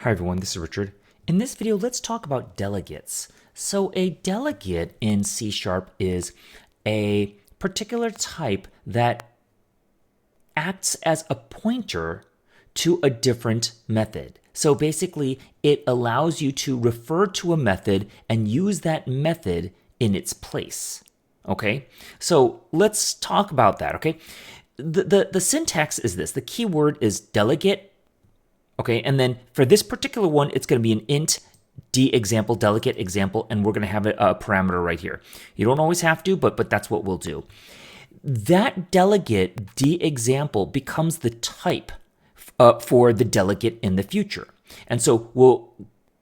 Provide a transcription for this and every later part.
Hi everyone, this is Richard. In this video, let's talk about delegates. So a delegate in C# is a particular type that acts as a pointer to a different method. So basically, it allows you to refer to a method and use that method in its place. Okay, so let's talk about that. Okay, the syntax is this. The keyword is delegate. Okay, and then for this particular one, it's going to be an int d example, delegate example, and we're going to have a parameter right here. You don't always have to, but that's what we'll do. That delegate d example becomes the type for the delegate in the future. And so we'll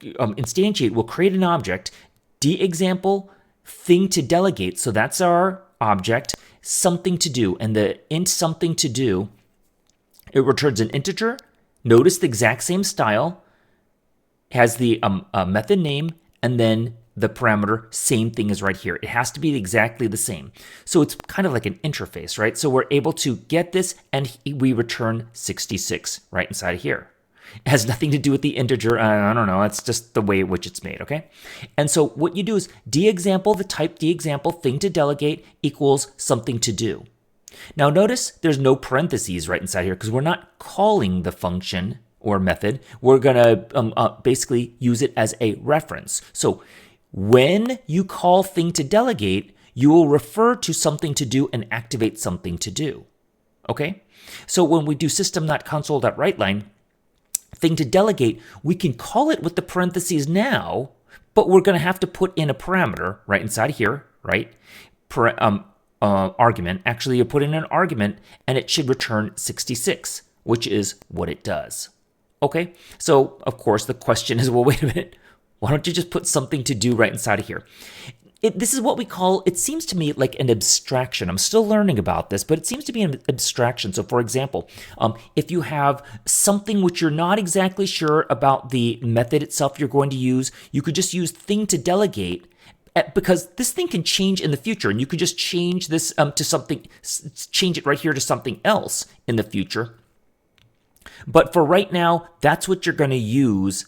instantiate, we'll create an object, d example, thing to delegate. So that's our object, something to do. And the int something to do, it returns an integer. Notice the exact same style, has the method name, and then the parameter, same thing as right here. It has to be exactly the same. So it's kind of like an interface, right? So we're able to get this, and we return 66 right inside of here. It has nothing to do with the integer. I don't know. It's just the way in which it's made, okay? And so what you do is d example, the type d example, thing to delegate equals something to do. Now notice there's no parentheses right inside here because we're not calling the function or method. We're going to basically use it as a reference. So when you call thing to delegate, you will refer to something to do and activate something to do. Okay? So when we do system.console.writeLine, thing to delegate, we can call it with the parentheses now, but we're going to have to put in a parameter right inside here, right? Argument. Actually, you put in an argument and it should return 66, which is what it does. Okay, so of course the question is, well, wait a minute, why don't you just put something to do right inside of here? This is what we call, it seems to me like an abstraction. I'm still learning about this, but it seems to be an abstraction. So for example, if you have something which you're not exactly sure about the method itself you're going to use, you could just use thing to delegate, because this thing can change in the future, and you could just change this to something, change it right here to something else in the future. But for right now, that's what you're going to use.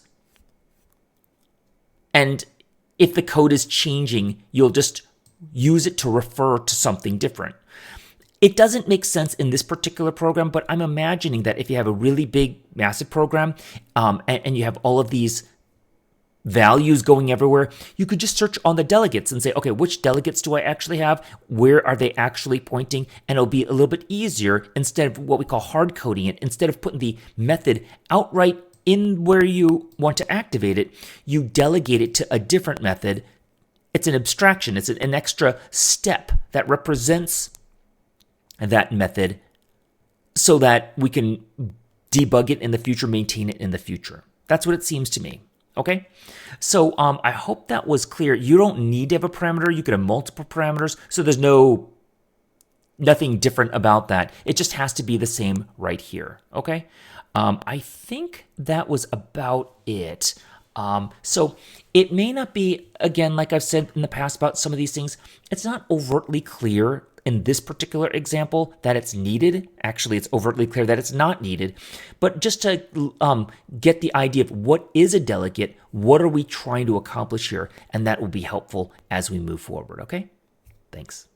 And if the code is changing, you'll just use it to refer to something different. It doesn't make sense in this particular program, but I'm imagining that if you have a really big, massive program, and you have all of these values going everywhere, you could just search on the delegates and say, okay, which delegates do I actually have? Where are they actually pointing? And it'll be a little bit easier instead of what we call hard coding it. Instead of putting the method outright in where you want to activate it, you delegate it to a different method. It's an abstraction. It's an extra step that represents that method so that we can debug it in the future, maintain it in the future. That's what it seems to me. Okay, so I hope that was clear. You don't need to have a parameter. You could have multiple parameters, so there's nothing different about that. It just has to be the same right here. Okay, I think that was about it. So it may not be, again, like I've said in the past about some of these things, it's not overtly clear in this particular example that it's needed. Actually, it's overtly clear that it's not needed. But just to get the idea of what is a delegate, what are we trying to accomplish here, and that will be helpful as we move forward, okay? Thanks.